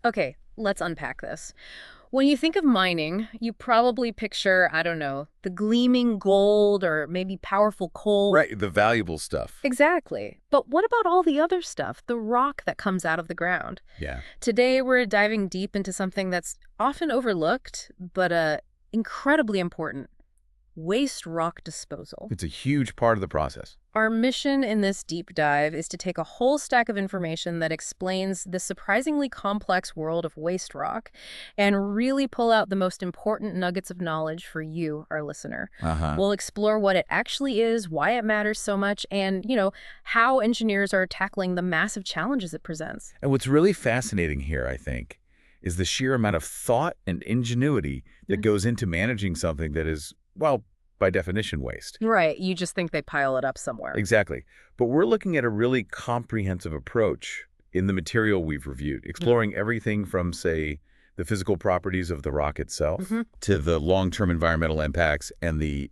Okay, let's unpack this. When you think of mining, you probably picture, I don't know, the gleaming gold or maybe powerful coal. Right, the valuable stuff. Exactly. But what about all the other stuff, the rock that comes out of the ground? Yeah. Today, we're diving deep into something that's often overlooked, but incredibly important: waste rock disposal. It's a huge part of the process. Our mission in this deep dive is to take a whole stack of information that explains the surprisingly complex world of waste rock and really pull out the most important nuggets of knowledge for you, our listener. Uh-huh. We'll explore what it actually is, why it matters so much, and, how engineers are tackling the massive challenges it presents. And what's really fascinating here, I think, is the sheer amount of thought and ingenuity that goes into managing something that is, well, by definition, waste. Right, you just think they pile it up somewhere. Exactly. But we're looking at a really comprehensive approach in the material we've reviewed, exploring everything from, say, the physical properties of the rock itself Mhm. to the long-term environmental impacts and the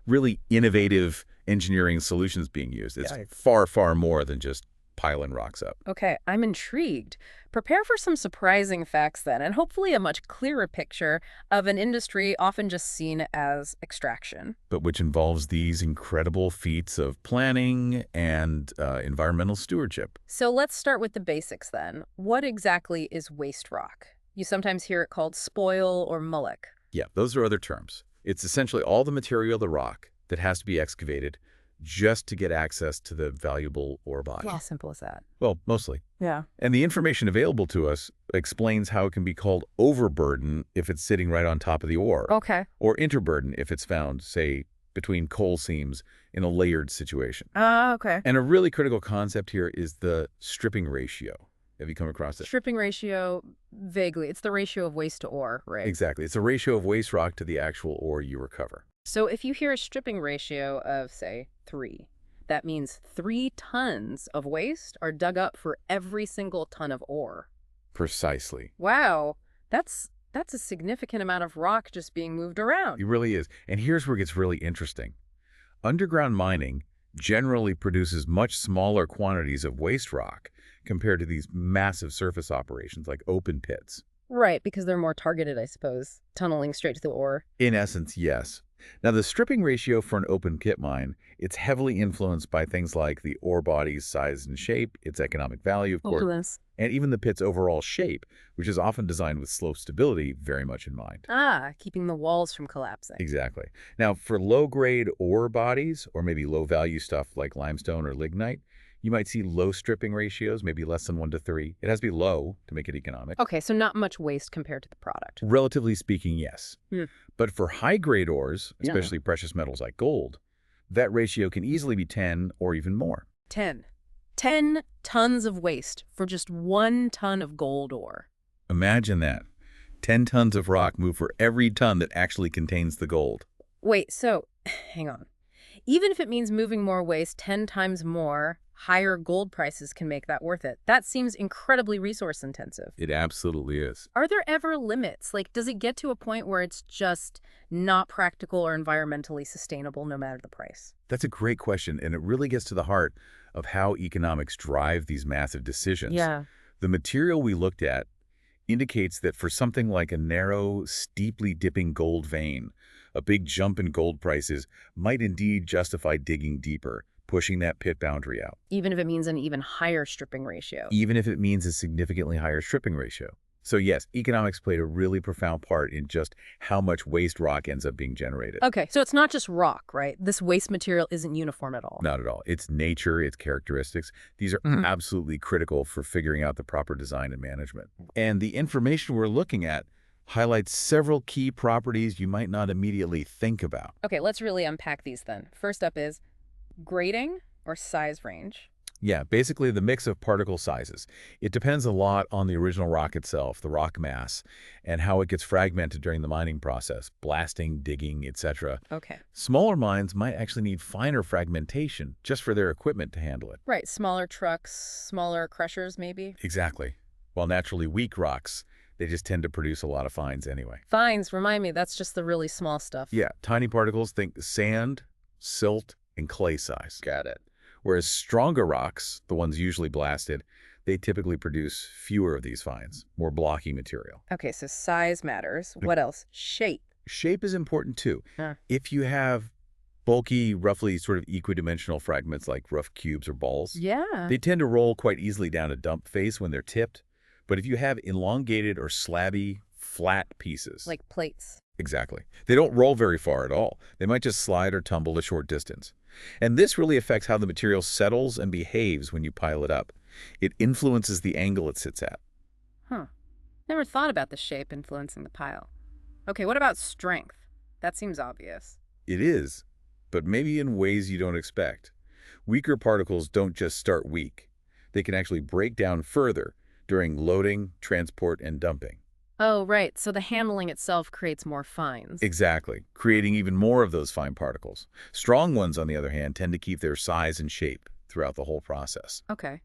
really innovative engineering solutions being used. It's far, far more than just piling rocks up. Okay, I'm intrigued. Prepare for some surprising facts then, and hopefully a much clearer picture of an industry often just seen as extraction. But which involves these incredible feats of planning and environmental stewardship. So let's start with the basics then. What exactly is waste rock? You sometimes hear it called spoil or mullock. Yeah, those are other terms. It's essentially all the material of the rock that has to be excavated just to get access to the valuable ore body. How simple is that? Well, mostly. Yeah. And the information available to us explains how it can be called overburden if it's sitting right on top of the ore, Okay. or interburden if it's found, say, between coal seams in a layered situation. Okay. And a really critical concept here is the stripping ratio. Have you come across it? Stripping ratio, vaguely. It's the ratio of waste to ore, right? Exactly. It's a ratio of waste rock to the actual ore you recover. So if you hear a stripping ratio of, say, 3, that means 3 tons of waste are dug up for every single ton of ore. Precisely. Wow, that's a significant amount of rock just being moved around. It really is. And here's where it gets really interesting. Underground mining generally produces much smaller quantities of waste rock compared to these massive surface operations like open pits. Right, because they're more targeted, I suppose, tunneling straight to the ore. In essence, yes. Now, the stripping ratio for an open pit mine, it's heavily influenced by things like the ore body's size and shape, its economic value, of course, Opulence. and even the pit's overall shape, which is often designed with slope stability very much in mind. Keeping the walls from collapsing. Exactly. Now, for low-grade ore bodies, or maybe low-value stuff like limestone or lignite, you might see low stripping ratios, maybe less than 1 to 3. It has to be low to make it economic. Okay, so not much waste compared to the product. Relatively speaking, yes. Hmm. But for high-grade ores, Yeah. especially precious metals like gold, that ratio can easily be 10 or even more. 10. 10 tons of waste for just 1 ton of gold ore. Imagine that. 10 tons of rock move for every ton that actually contains the gold. Wait, so, hang on. Even if it means moving more waste 10 times more, higher gold prices can make that worth it. That seems incredibly resource intensive. It absolutely is. Are there ever limits? Like, does it get to a point where it's just not practical or environmentally sustainable no matter the price? That's a great question, and it really gets to the heart of how economics drive these massive decisions. The material we looked at indicates that for something like a narrow, steeply dipping gold vein, a big jump in gold prices might indeed justify digging deeper, pushing that pit boundary out, Even if it means an even higher stripping ratio. even if it means a significantly higher stripping ratio. So yes, economics played a really profound part in just how much waste rock ends up being generated. Okay, so it's not just rock, right? This waste material isn't uniform at all. Not at all. Its nature, its characteristics, these are absolutely critical for figuring out the proper design and management. And the information we're looking at highlights several key properties you might not immediately think about. Okay, let's really unpack these then. First up is grading or size range. Yeah, basically the mix of particle sizes. It depends a lot on the original rock itself, the rock mass, and how it gets fragmented during the mining process, blasting, digging, etc. Okay. Smaller mines might actually need finer fragmentation just for their equipment to handle it. Right, smaller trucks, smaller crushers maybe. Exactly. While naturally weak rocks, they just tend to produce a lot of fines anyway. Fines, remind me, that's just the really small stuff. Yeah, tiny particles, think sand, silt, and clay size. Got it. Whereas stronger rocks, the ones usually blasted, they typically produce fewer of these fines, more blocky material. Okay, so size matters. What else? Shape. Shape is important too. Huh. If you have bulky, roughly sort of equidimensional fragments like rough cubes or balls, Yeah. they tend to roll quite easily down a dump face when they're tipped. But if you have elongated or slabby, flat pieces... Like plates. Exactly. They don't roll very far at all. They might just slide or tumble a short distance. And this really affects how the material settles and behaves when you pile it up. It influences the angle it sits at. Huh. Never thought about the shape influencing the pile. Okay, what about strength? That seems obvious. It is, but maybe in ways you don't expect. Weaker particles don't just start weak. They can actually break down further during loading, transport, and dumping. Oh, right. So the handling itself creates more fines. Exactly, creating even more of those fine particles. Strong ones, on the other hand, tend to keep their size and shape throughout the whole process. Okay.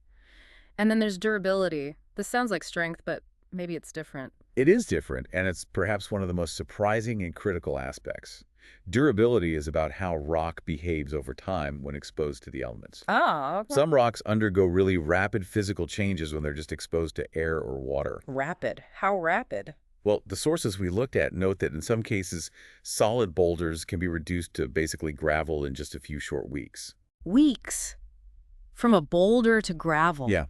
And then there's durability. This sounds like strength, but maybe it's different. It is different, and it's perhaps one of the most surprising and critical aspects. Durability is about how rock behaves over time when exposed to the elements. Oh, okay. Some rocks undergo really rapid physical changes when they're just exposed to air or water. Rapid. How rapid? Well, the sources we looked at note that in some cases, solid boulders can be reduced to basically gravel in just a few short weeks. Weeks? From a boulder to gravel? Yeah,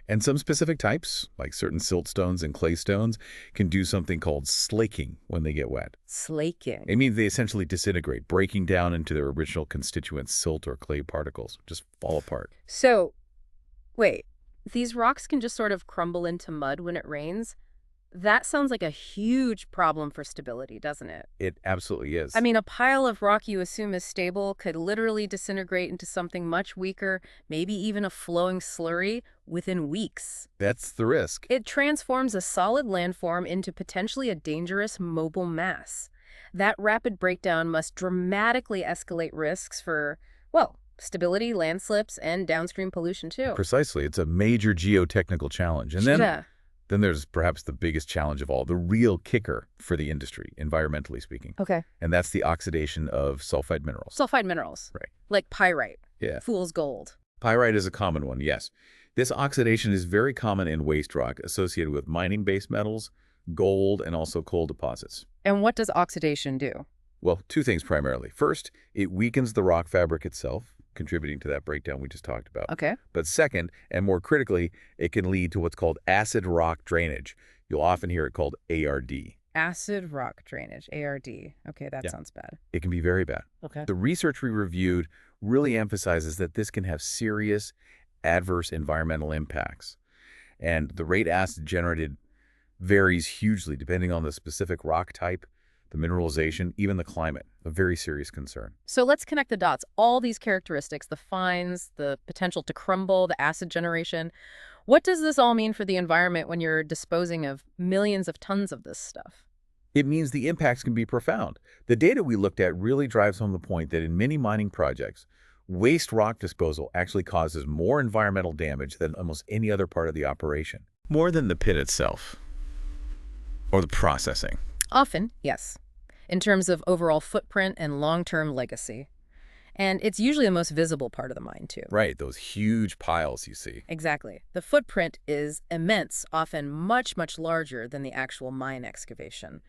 and some specific types, like certain siltstones and claystones, can do something called slaking when they get wet. Slaking. It means they essentially disintegrate, breaking down into their original constituent silt or clay particles, just fall apart. So, wait, these rocks can just sort of crumble into mud when it rains? That sounds like a huge problem for stability, doesn't it? It absolutely is. I mean, a pile of rock you assume is stable could literally disintegrate into something much weaker, maybe even a flowing slurry, within weeks. That's the risk. It transforms a solid landform into potentially a dangerous mobile mass. That rapid breakdown must dramatically escalate risks for, well, stability, landslips, and downstream pollution too. Precisely. It's a major geotechnical challenge. And then there's perhaps the biggest challenge of all, the real kicker for the industry, environmentally speaking. Okay. And that's the oxidation of sulfide minerals. Sulfide minerals. Right. Like pyrite. Yeah. Fool's gold. Pyrite is a common one, yes. This oxidation is very common in waste rock associated with mining base metals, gold, and also coal deposits. And what does oxidation do? Well, two things primarily. First, it weakens the rock fabric itself, contributing to that breakdown we just talked about. Okay. But second, and more critically, it can lead to what's called acid rock drainage. You'll often hear it called ARD. Acid rock drainage, ARD. Okay, that sounds bad. It can be very bad. Okay. The research we reviewed really emphasizes that this can have serious adverse environmental impacts. And the rate acid generated varies hugely depending on the specific rock type, the mineralization, even the climate. A very serious concern. So let's connect the dots. All these characteristics, the fines, the potential to crumble, the acid generation. What does this all mean for the environment when you're disposing of millions of tons of this stuff? It means the impacts can be profound. The data we looked at really drives home the point that in many mining projects, waste rock disposal actually causes more environmental damage than almost any other part of the operation. More than the pit itself or the processing. Often, yes, in terms of overall footprint and long-term legacy. And it's usually the most visible part of the mine, too. Right, those huge piles you see. Exactly. The footprint is immense, often much, much larger than the actual mine excavation.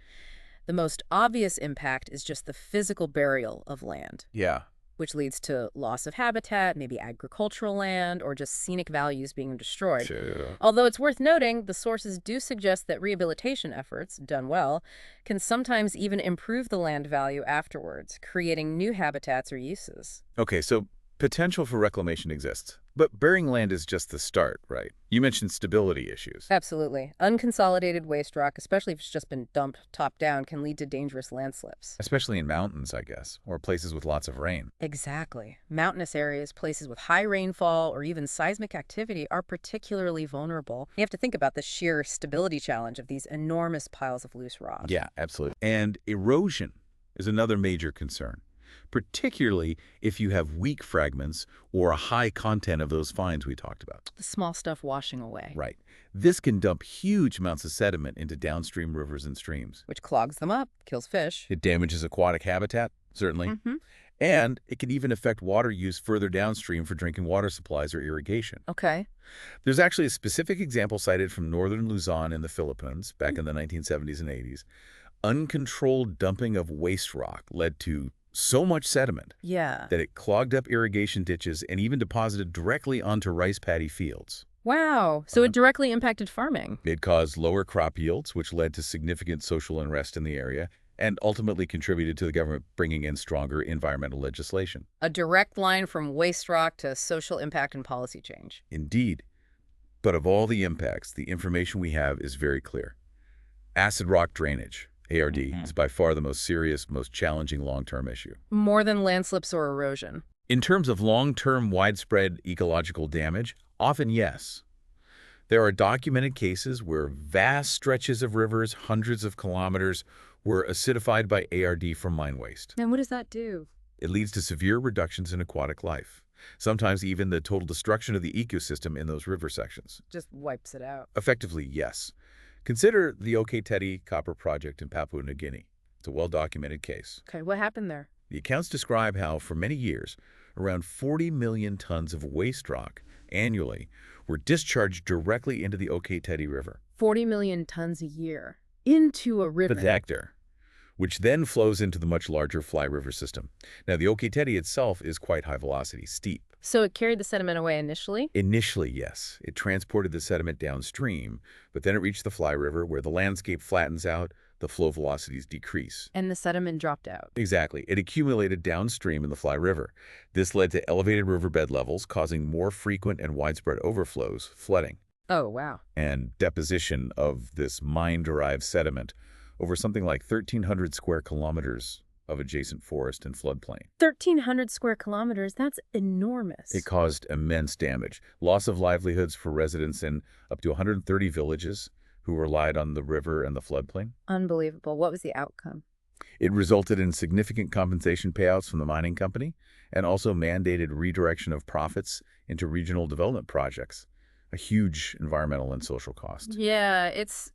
The most obvious impact is just the physical burial of land. Yeah. Which leads to loss of habitat, maybe agricultural land, or just scenic values being destroyed. Sure. Although it's worth noting, the sources do suggest that rehabilitation efforts, done well, can sometimes even improve the land value afterwards, creating new habitats or uses. Okay, so potential for reclamation exists. But burying land is just the start, right? You mentioned stability issues. Absolutely. Unconsolidated waste rock, especially if it's just been dumped top down, can lead to dangerous landslips. Especially in mountains, I guess, or places with lots of rain. Exactly. Mountainous areas, places with high rainfall, or even seismic activity are particularly vulnerable. You have to think about the sheer stability challenge of these enormous piles of loose rock. Yeah, absolutely. And erosion is another major concern, particularly if you have weak fragments or a high content of those fines we talked about. The small stuff washing away. Right. This can dump huge amounts of sediment into downstream rivers and streams. Which clogs them up, kills fish. It damages aquatic habitat, certainly. And it can even affect water use further downstream for drinking water supplies or irrigation. Okay. There's actually a specific example cited from northern Luzon in the Philippines back in the 1970s and 80s. Uncontrolled dumping of waste rock led to so much sediment Yeah. that it clogged up irrigation ditches and even deposited directly onto rice paddy fields. Wow. So it directly impacted farming. It caused lower crop yields, which led to significant social unrest in the area, and ultimately contributed to the government bringing in stronger environmental legislation. A direct line from waste rock to social impact and policy change. Indeed. But of all the impacts, the information we have is very clear. Acid rock drainage, ARD, is by far the most serious, most challenging long-term issue. More than landslips or erosion. In terms of long-term widespread ecological damage, often yes. There are documented cases where vast stretches of rivers, hundreds of kilometers, were acidified by ARD from mine waste. And what does that do? It leads to severe reductions in aquatic life, sometimes even the total destruction of the ecosystem in those river sections. Just wipes it out. Effectively, yes. Consider the OK Tedi copper project in Papua New Guinea. It's a well-documented case. Okay, what happened there? The accounts describe how, for many years, around 40 million tons of waste rock annually were discharged directly into the OK Tedi River. 40 million tons a year into a river. Hectare, which then flows into the much larger Fly River system. Now, the OK Tedi itself is quite high velocity, steep. So it carried the sediment away initially? Initially, yes. It transported the sediment downstream, but then it reached the Fly River where the landscape flattens out, the flow velocities decrease. And the sediment dropped out. Exactly. It accumulated downstream in the Fly River. This led to elevated riverbed levels, causing more frequent and widespread overflows, flooding, Oh, wow. and deposition of this mine-derived sediment over something like 1,300 square kilometers of adjacent forest and floodplain. 1,300 square kilometers, that's enormous. It caused immense damage, loss of livelihoods for residents in up to 130 villages who relied on the river and the floodplain. Unbelievable. What was the outcome? It resulted in significant compensation payouts from the mining company and also mandated redirection of profits into regional development projects, a huge environmental and social cost. Yeah, it's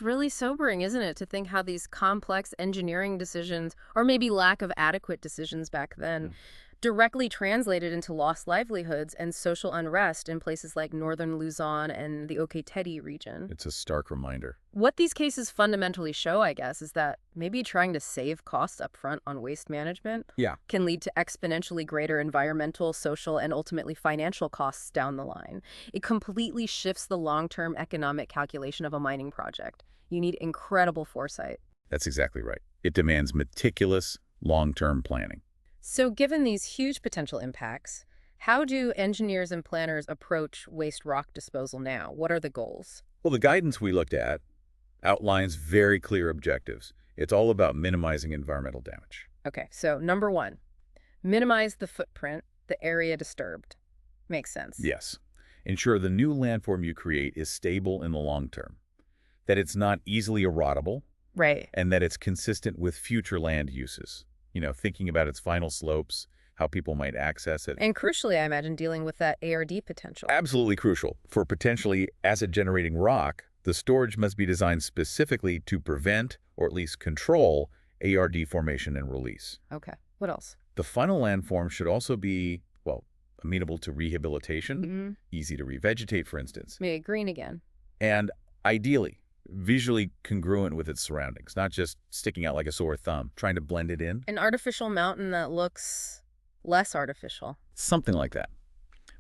really sobering, isn't it, to think how these complex engineering decisions, or maybe lack of adequate decisions back then, directly translated into lost livelihoods and social unrest in places like northern Luzon and the OK Tedi region. It's a stark reminder. What these cases fundamentally show, I guess, is that maybe trying to save costs up front on waste management can lead to exponentially greater environmental, social, and ultimately financial costs down the line. It completely shifts the long-term economic calculation of a mining project. You need incredible foresight. That's exactly right. It demands meticulous, long-term planning. So given these huge potential impacts, how do engineers and planners approach waste rock disposal now? What are the goals? Well, the guidance we looked at outlines very clear objectives. It's all about minimizing environmental damage. Okay, so number one, minimize the footprint, the area disturbed. Makes sense. Yes. Ensure the new landform you create is stable in the long term, that it's not easily erodable, Right. and that it's consistent with future land uses. Thinking about its final slopes, how people might access it. And crucially, I imagine, dealing with that ARD potential. Absolutely crucial. For potentially acid-generating rock, the storage must be designed specifically to prevent, or at least control, ARD formation and release. Okay. What else? The final landform should also be, well, amenable to rehabilitation, easy to revegetate, for instance. Maybe green again. And ideally, visually congruent with its surroundings, not just sticking out like a sore thumb, trying to blend it in. An artificial mountain that looks less artificial. Something like that.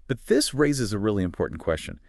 But this raises a really important question.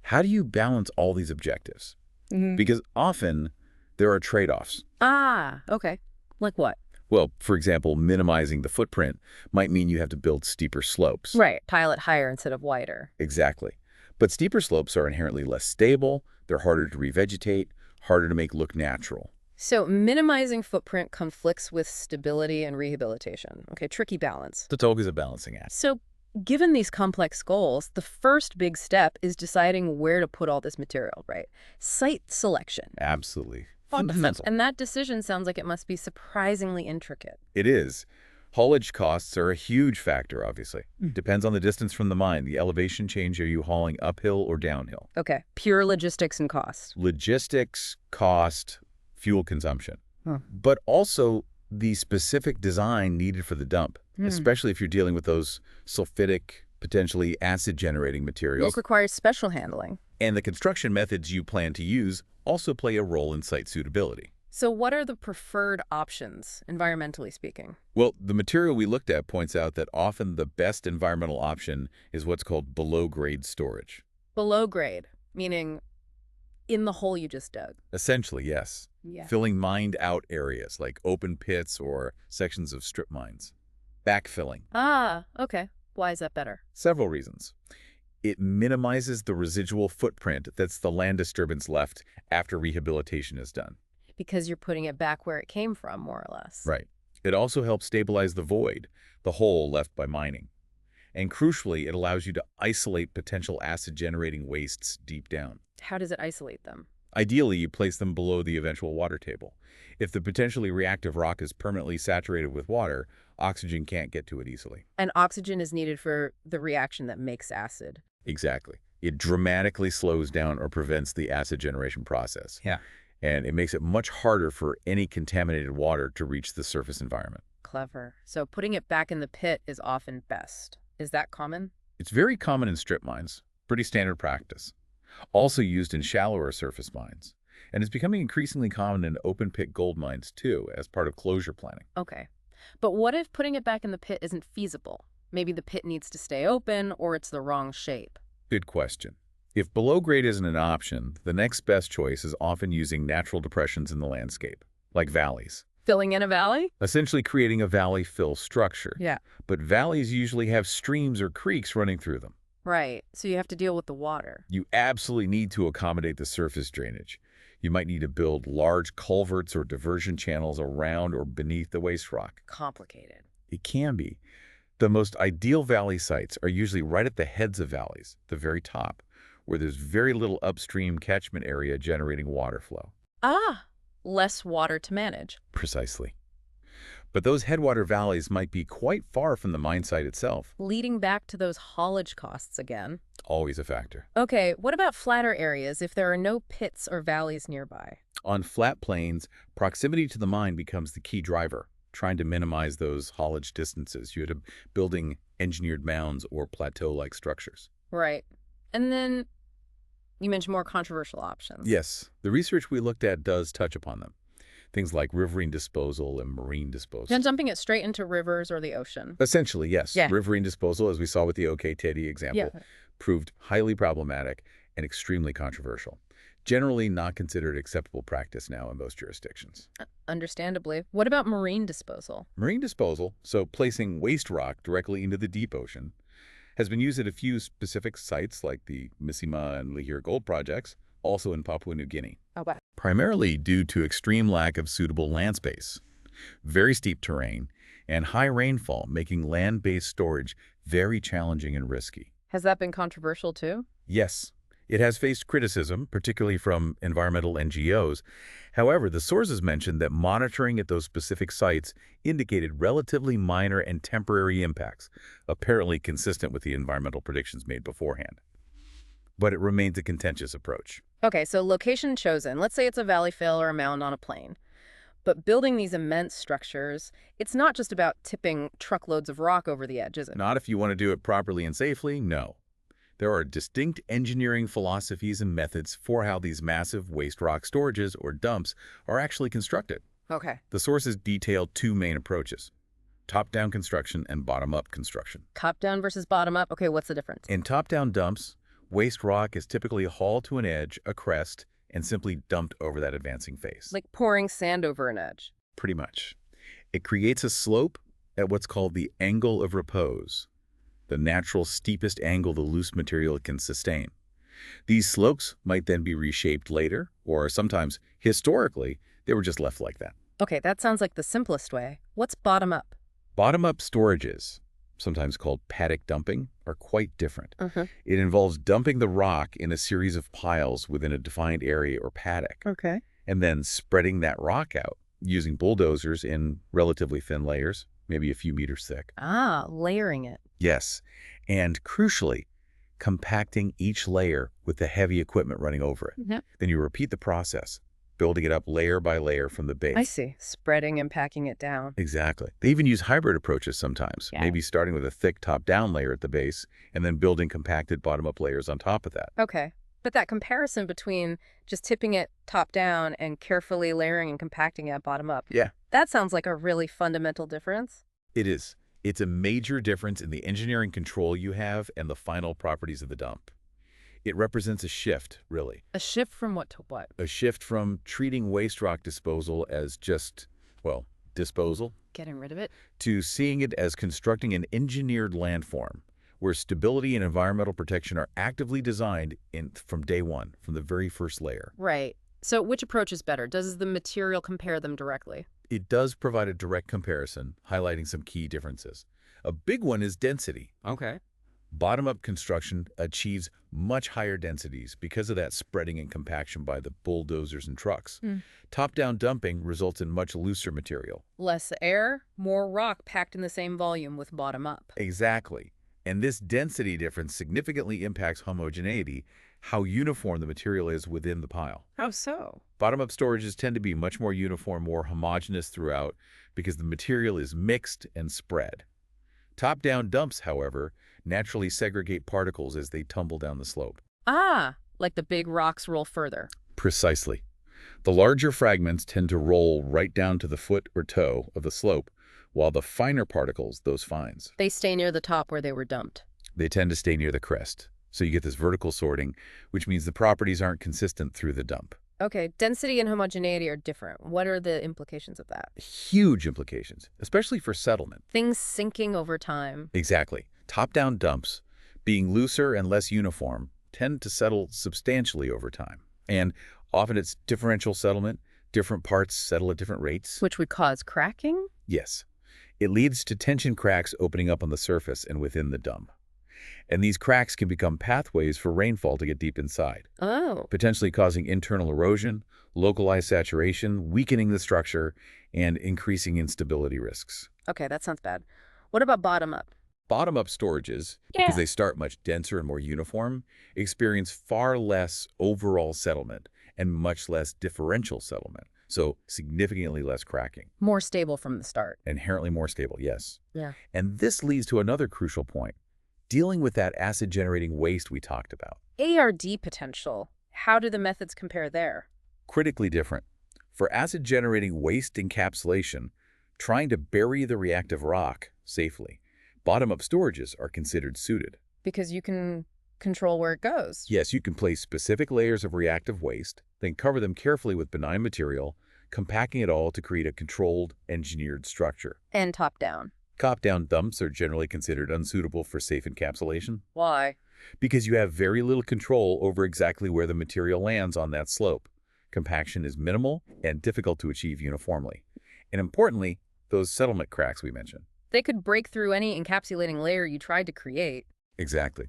How do you balance all these objectives? Because often there are trade-offs. Ah, okay. Like what? Well, for example, minimizing the footprint might mean you have to build steeper slopes. Right. Tile it higher instead of wider. Exactly. But steeper slopes are inherently less stable, they're harder to revegetate, harder to make look natural. So minimizing footprint conflicts with stability and rehabilitation. Okay, tricky balance. It's always a balancing act. So given these complex goals, the first big step is deciding where to put all this material, right? Site selection. Absolutely. Fundamental. And that decision sounds like it must be surprisingly intricate. It is. Haulage costs are a huge factor, obviously. Depends on the distance from the mine, the elevation change. Are you hauling uphill or downhill? Okay, pure logistics and cost. Logistics, cost, fuel consumption. But also the specific design needed for the dump, especially if you're dealing with those sulfidic, potentially acid-generating materials. It requires special handling. And the construction methods you plan to use also play a role in site suitability. So what are the preferred options, environmentally speaking? Well, the material we looked at points out that often the best environmental option is what's called below-grade storage. Below grade, meaning in the hole you just dug. Essentially, yes. Yeah. Filling mined-out areas like open pits or sections of strip mines. Backfilling. Ah, okay. Why is that better? Several reasons. It minimizes the residual footprint that's the land disturbance left after rehabilitation is done. Because you're putting it back where it came from, more or less. Right. It also helps stabilize the void, the hole left by mining. And crucially, it allows you to isolate potential acid-generating wastes deep down. How does it isolate them? Ideally, you place them below the eventual water table. If the potentially reactive rock is permanently saturated with water, oxygen can't get to it easily. And oxygen is needed for the reaction that makes acid. Exactly. It dramatically slows down or prevents the acid generation process. Yeah. And it makes it much harder for any contaminated water to reach the surface environment. Clever. So putting it back in the pit is often best. Is that common? It's very common in strip mines, pretty standard practice. Also used in shallower surface mines. And it's becoming increasingly common in open pit gold mines too, as part of closure planning. Okay. But what if putting it back in the pit isn't feasible? Maybe the pit needs to stay open or it's the wrong shape. Good question. If below grade isn't an option, the next best choice is often using natural depressions in the landscape, like valleys. Filling in a valley? Essentially creating a valley fill structure. Yeah. But valleys usually have streams or creeks running through them. Right. So you have to deal with the water. You absolutely need to accommodate the surface drainage. You might need to build large culverts or diversion channels around or beneath the waste rock. Complicated. It can be. The most ideal valley sites are usually right at the heads of valleys, the very top, where there's very little upstream catchment area generating water flow. Ah, less water to manage. Precisely. But those headwater valleys might be quite far from the mine site itself. Leading back to those haulage costs again. Always a factor. Okay, what about flatter areas if there are no pits or valleys nearby? On flat plains, proximity to the mine becomes the key driver, trying to minimize those haulage distances. You end up building engineered mounds or plateau-like structures. Right. And then you mentioned more controversial options. Yes, the research we looked at does touch upon them. Things like riverine disposal and marine disposal. Then dumping it straight into rivers or the ocean. Essentially, yes. Yeah. Riverine disposal, as we saw with the OK Teddy example, proved highly problematic and extremely controversial. Generally not considered acceptable practice now in most jurisdictions. Understandably. What about marine disposal? Marine disposal, so placing waste rock directly into the deep ocean, has been used at a few specific sites like the Misima and Lihir gold projects, also in Papua New Guinea. Oh, wow. Primarily due to extreme lack of suitable land space, very steep terrain, and high rainfall, making land-based storage very challenging and risky. Has that been controversial too? Yes, it has faced criticism, particularly from environmental NGOs. However, the sources mentioned that monitoring at those specific sites indicated relatively minor and temporary impacts, apparently consistent with the environmental predictions made beforehand. But it remains a contentious approach. Okay, so location chosen. Let's say it's a valley fill or a mound on a plain. But building these immense structures, it's not just about tipping truckloads of rock over the edge, is it? Not if you want to do it properly and safely, no. There are distinct engineering philosophies and methods for how these massive waste rock storages or dumps are actually constructed. Okay. The sources detail two main approaches: top-down construction and bottom-up construction. Top-down versus bottom-up. Okay, what's the difference? In top-down dumps, waste rock is typically hauled to an edge, a crest, and simply dumped over that advancing face. Like pouring sand over an edge. Pretty much. It creates a slope at what's called the angle of repose, the natural steepest angle the loose material can sustain. These slopes might then be reshaped later, or sometimes, historically, they were just left like that. Okay, that sounds like the simplest way. What's bottom-up? Bottom-up storages, sometimes called paddock dumping, are quite different. Mm-hmm. It involves dumping the rock in a series of piles within a defined area or paddock, Okay. and then spreading that rock out using bulldozers in relatively thin layers, maybe a few meters thick. Ah, layering it. Yes, and crucially, compacting each layer with the heavy equipment running over it. Mm-hmm. Then you repeat the process, building it up layer by layer from the I base. see. Spreading and packing it down. Exactly. They even use hybrid approaches sometimes, Yeah. maybe starting with a thick top-down layer at the base and then building compacted bottom-up layers on top of that. Okay. But that comparison between just tipping it top down and carefully layering and compacting it bottom up, Yeah, that sounds like a really fundamental difference. it is. It's a major difference in the engineering control you have and the final properties of the dump. It represents a shift, really. A shift from what to what? A shift from treating waste rock disposal as just, well, disposal, Getting rid of it? to seeing it as constructing an engineered landform where stability and environmental protection are actively designed from day one, from the very first layer. Right. So which approach is better? Does the material compare them directly? It does provide a direct comparison, highlighting some key differences. A big one is density. Okay. Bottom-up construction achieves much higher densities because of that spreading and compaction by the bulldozers and trucks. Top-down dumping results in much looser material. Less air, more rock packed in the same volume with bottom up. Exactly. And this density difference significantly impacts homogeneity, how uniform the material is within the pile. How so? Bottom-up storages tend to be much more uniform, more homogeneous throughout because the material is mixed and spread. Top-down dumps, however, naturally segregate particles as they tumble down the slope. Ah, like the big rocks roll further. Precisely. The larger fragments tend to roll right down to the foot or toe of the slope, while the finer particles, those fines, They stay near the top where they were dumped. they tend to stay near the crest. So you get this vertical sorting, which means the properties aren't consistent through the dump. Okay, density and homogeneity are different. What are the implications of that? Huge implications, especially for settlement. Things sinking over time. Exactly. Top-down dumps, being looser and less uniform, tend to settle substantially over time. And often it's differential settlement. Different parts settle at different rates. Which would cause cracking? Yes. It leads to tension cracks opening up on the surface and within the dump. And these cracks can become pathways for rainfall to get deep inside, Oh. potentially causing internal erosion, localized saturation, weakening the structure, and increasing instability risks. Okay, that sounds bad. What about bottom up? Bottom-up storages, because they start much denser and more uniform, experience far less overall settlement and much less differential settlement, so significantly less cracking. More stable from the start. Inherently more stable, yes. Yeah. And this leads to another crucial point, dealing with that acid-generating waste we talked about. ARD potential. How do the methods compare there? Critically different. For acid-generating waste encapsulation, trying to bury the reactive rock safely, bottom-up storages are considered suited. Because you can control where it goes. Yes, you can place specific layers of reactive waste, then cover them carefully with benign material, compacting it all to create a controlled, engineered structure. And top down. Top-down dumps are generally considered unsuitable for safe encapsulation Why? because you have very little control over exactly where the material lands on that slope. Compaction is minimal and difficult to achieve uniformly. And importantly, those settlement cracks we mentioned. They could break through any encapsulating layer you tried to create. Exactly.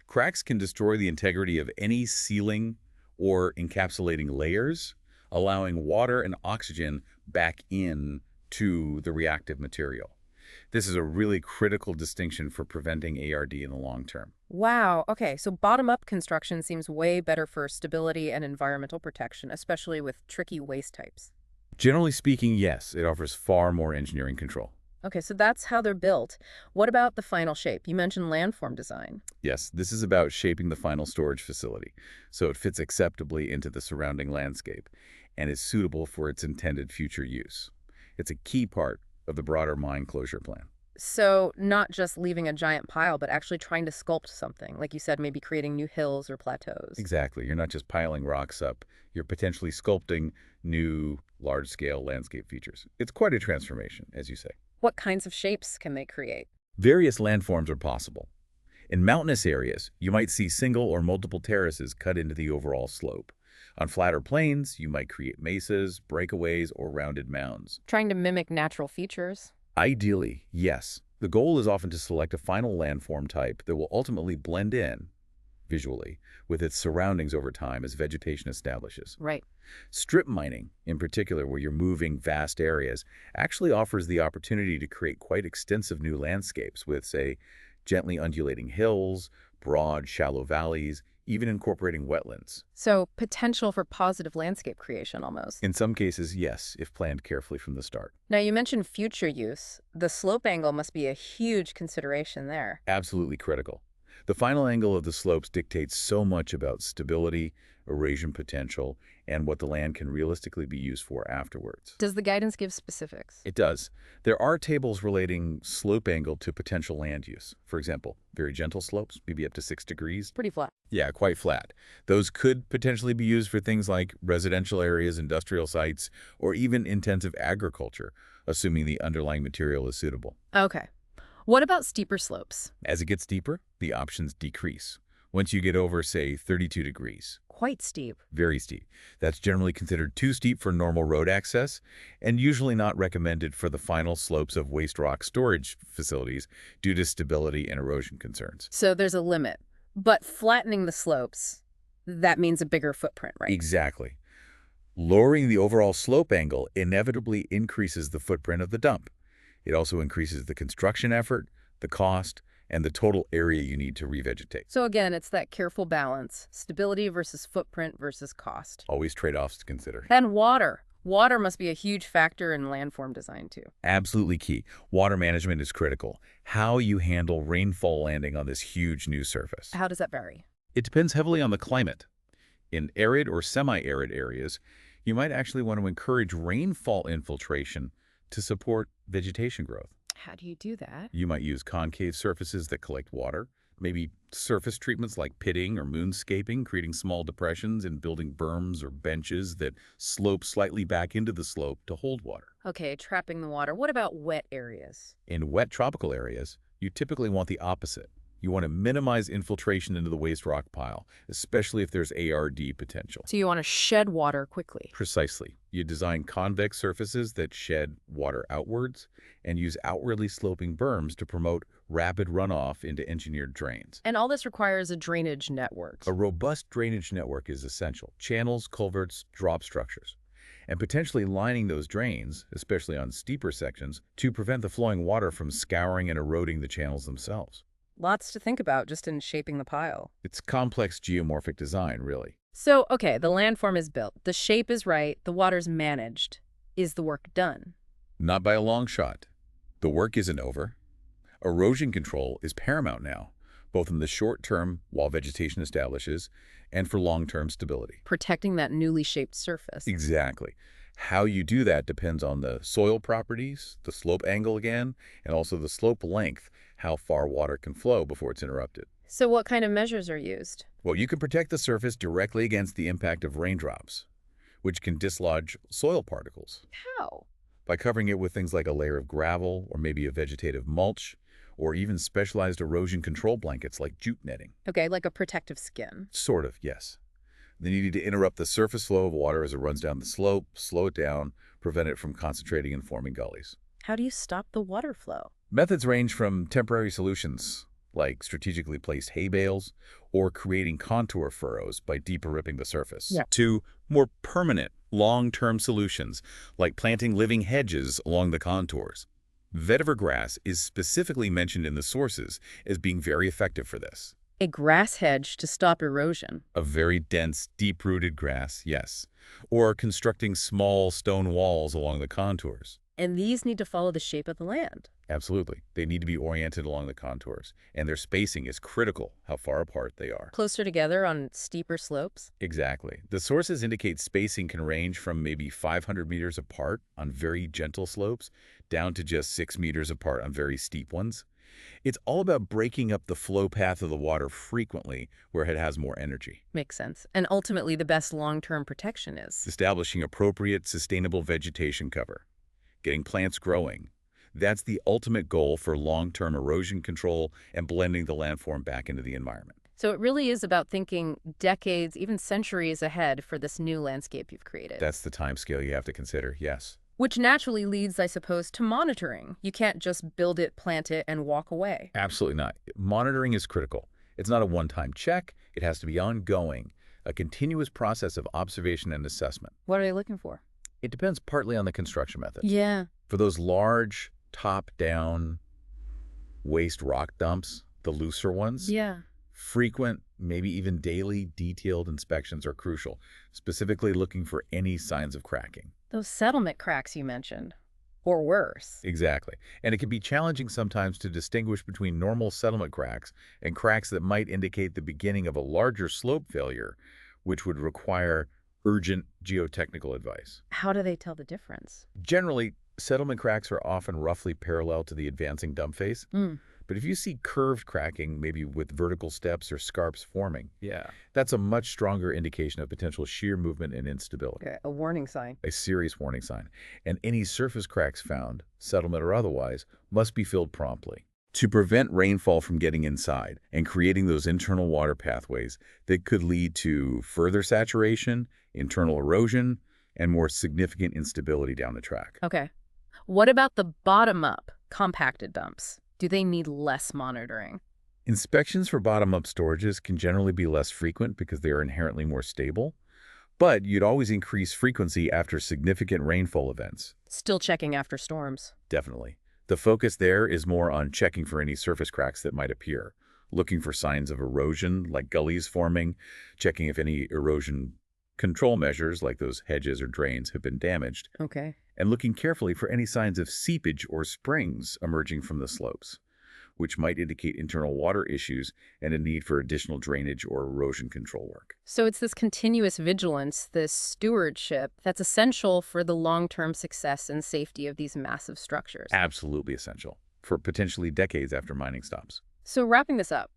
Cracks can destroy the integrity of any sealing or encapsulating layers, allowing water and oxygen back in to the reactive material. This is a really critical distinction for preventing ARD in the long term. Wow. Okay, so bottom-up construction seems way better for stability and environmental protection, especially with tricky waste types. Generally speaking, yes, it offers far more engineering control. Okay, so that's how they're built. What about the final shape? You mentioned landform design. Yes, this is about shaping the final storage facility so it fits acceptably into the surrounding landscape and is suitable for its intended future use. It's a key part of the broader mine closure plan. So not just leaving a giant pile, but actually trying to sculpt something. Like you said, maybe creating new hills or plateaus. Exactly. You're not just piling rocks up. You're potentially sculpting new large-scale landscape features. It's quite a transformation, as you say. What kinds of shapes can they create? Various landforms are possible. In mountainous areas, you might see single or multiple terraces cut into the overall slope. On flatter plains, you might create mesas, breakaways, or rounded mounds. Trying to mimic natural features. Ideally, yes. The goal is often to select a final landform type that will ultimately blend in, visually, with its surroundings over time as vegetation establishes. Right. Strip mining, in particular, where you're moving vast areas, actually offers the opportunity to create quite extensive new landscapes with, say, gently undulating hills, broad, shallow valleys, even incorporating wetlands. So potential for positive landscape creation almost. In some cases, yes, if planned carefully from the start. Now, you mentioned future use. The slope angle must be a huge consideration there. Absolutely critical. The final angle of the slopes dictates so much about stability, erosion potential, and what the land can realistically be used for afterwards. Does the guidance give specifics? It does. There are tables relating slope angle to potential land use. For example, very gentle slopes, maybe up to 6 degrees. Pretty flat. Yeah, quite flat. Those could potentially be used for things like residential areas, industrial sites, or even intensive agriculture, assuming the underlying material is suitable. Okay. What about steeper slopes? As it gets deeper, the options decrease. Once you get over, say, 32 degrees. Quite steep. Very steep. That's generally considered too steep for normal road access and usually not recommended for the final slopes of waste rock storage facilities due to stability and erosion concerns. So there's a limit. But flattening the slopes, that means a bigger footprint, right? Exactly. Lowering the overall slope angle inevitably increases the footprint of the dump. It also increases the construction effort, the cost, and the total area you need to revegetate. So again, it's that careful balance, stability versus footprint versus cost. Always trade-offs to consider. And water. Water must be a huge factor in landform design too. Absolutely key. Water management is critical. How you handle rainfall landing on this huge new surface. How does that vary? It depends heavily on the climate. In arid or semi-arid areas, you might actually want to encourage rainfall infiltration to support vegetation growth. How do you do that? You might use concave surfaces that collect water, maybe surface treatments like pitting or moonscaping, creating small depressions and building berms or benches that slope slightly back into the slope to hold water. Okay, trapping the water. What about wet areas? In wet tropical areas, you typically want the opposite. You want to minimize infiltration into the waste rock pile, especially if there's ARD potential. So you want to shed water quickly. Precisely. You design convex surfaces that shed water outwards and use outwardly sloping berms to promote rapid runoff into engineered drains. And all this requires a drainage network. A robust drainage network is essential. Channels, culverts, drop structures. And potentially lining those drains, especially on steeper sections, to prevent the flowing water from scouring and eroding the channels themselves. Lots to think about just in shaping the pile. It's complex geomorphic design, really. So, okay, the landform is built, the shape is right, the water's managed. Is the work done? Not by a long shot. The work isn't over. Erosion control is paramount now, both in the short term while vegetation establishes and for long-term stability. Protecting that newly shaped surface. Exactly. How you do that depends on the soil properties, the slope angle again, and also the slope length, how far water can flow before it's interrupted. So what kind of measures are used? Well, you can protect the surface directly against the impact of raindrops, which can dislodge soil particles. How? By covering it with things like a layer of gravel or maybe a vegetative mulch, or even specialized erosion control blankets like jute netting. Okay, like a protective skin. Sort of, yes. They need to interrupt the surface flow of water as it runs down the slope, slow it down, prevent it from concentrating and forming gullies. How do you stop the water flow? Methods range from temporary solutions, like strategically placed hay bales, or creating contour furrows by deeper ripping the surface, to more permanent, long-term solutions, like planting living hedges along the contours. Vetiver grass is specifically mentioned in the sources as being very effective for this. A grass hedge to stop erosion. A very dense, deep-rooted grass, yes. Or constructing small stone walls along the contours. And these need to follow the shape of the land. Absolutely. They need to be oriented along the contours, and their spacing is critical, how far apart they are. Closer together on steeper slopes? Exactly. The sources indicate spacing can range from maybe 500 meters apart on very gentle slopes down to just 6 meters apart on very steep ones. It's all about breaking up the flow path of the water frequently where it has more energy. Makes sense. And ultimately, the best long-term protection is establishing appropriate, sustainable vegetation cover, getting plants growing. That's the ultimate goal for long-term erosion control and blending the landform back into the environment. So it really is about thinking decades, even centuries ahead for this new landscape you've created. That's the time scale you have to consider, yes. Which naturally leads, I suppose, to monitoring. You can't just build it, plant it, and walk away. Absolutely not. Monitoring is critical. It's not a one-time check. It has to be ongoing, a continuous process of observation and assessment. What are they looking for? It depends partly on the construction method. Yeah. For those large, top-down waste rock dumps, the looser ones, yeah, frequent, maybe even daily detailed inspections are crucial, specifically looking for any signs of cracking. Those settlement cracks you mentioned. Or worse. Exactly. And it can be challenging sometimes to distinguish between normal settlement cracks and cracks that might indicate the beginning of a larger slope failure, which would require urgent geotechnical advice. How do they tell the difference? Generally, settlement cracks are often roughly parallel to the advancing dump face. But if you see curved cracking, maybe with vertical steps or scarps forming, that's a much stronger indication of potential shear movement and instability. Okay, a warning sign. A serious warning sign. And any surface cracks found, settlement or otherwise, must be filled promptly to prevent rainfall from getting inside and creating those internal water pathways that could lead to further saturation, internal erosion, and more significant instability down the track. Okay. What about the bottom-up compacted dumps? Do they need less monitoring? Inspections for bottom-up storages can generally be less frequent because they are inherently more stable, but you'd always increase frequency after significant rainfall events. Still checking after storms. Definitely. The focus there is more on checking for any surface cracks that might appear, looking for signs of erosion, like gullies forming, checking if any erosion control measures, like those hedges or drains, have been damaged. Okay. And looking carefully for any signs of seepage or springs emerging from the slopes, which might indicate internal water issues and a need for additional drainage or erosion control work. So it's this continuous vigilance, this stewardship, that's essential for the long-term success and safety of these massive structures. Absolutely essential for potentially decades after mining stops. So wrapping this up,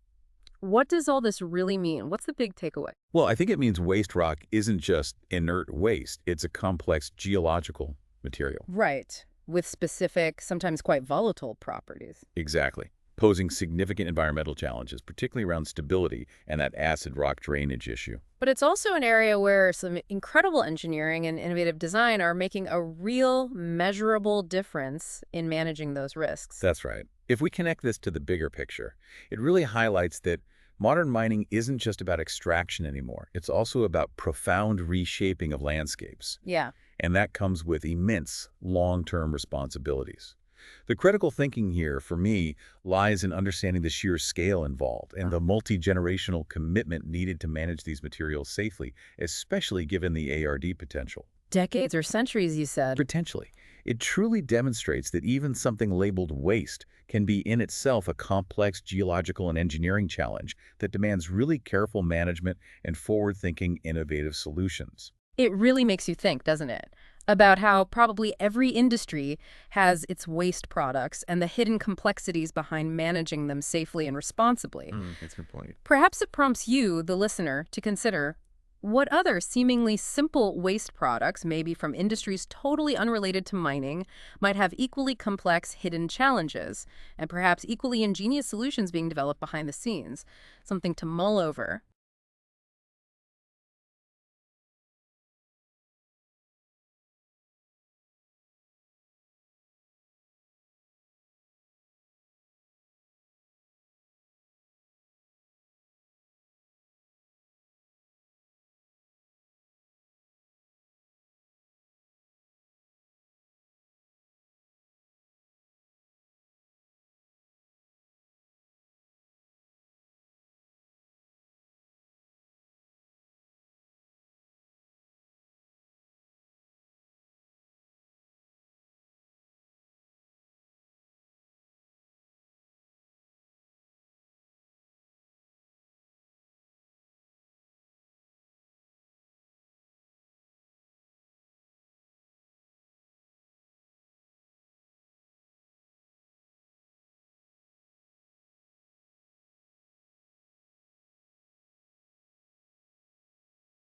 what does all this really mean? What's the big takeaway? Well, I think it means waste rock isn't just inert waste. It's a complex geological material. Right. With specific, sometimes quite volatile properties. Exactly. Posing significant environmental challenges, particularly around stability and that acid rock drainage issue. But it's also an area where some incredible engineering and innovative design are making a real, measurable difference in managing those risks. That's right. If we connect this to the bigger picture, it really highlights that modern mining isn't just about extraction anymore. It's also about profound reshaping of landscapes. Yeah. And that comes with immense long-term responsibilities. The critical thinking here, for me, lies in understanding the sheer scale involved and the multi-generational commitment needed to manage these materials safely, especially given the ARD potential. Decades or centuries, you said. Potentially. It truly demonstrates that even something labeled waste can be in itself a complex geological and engineering challenge that demands really careful management and forward-thinking, innovative solutions. It really makes you think, doesn't it? About how probably every industry has its waste products and the hidden complexities behind managing them safely and responsibly. That's a good point. Perhaps it prompts you, the listener, to consider what other seemingly simple waste products, maybe from industries totally unrelated to mining, might have equally complex hidden challenges and perhaps equally ingenious solutions being developed behind the scenes. Something to mull over.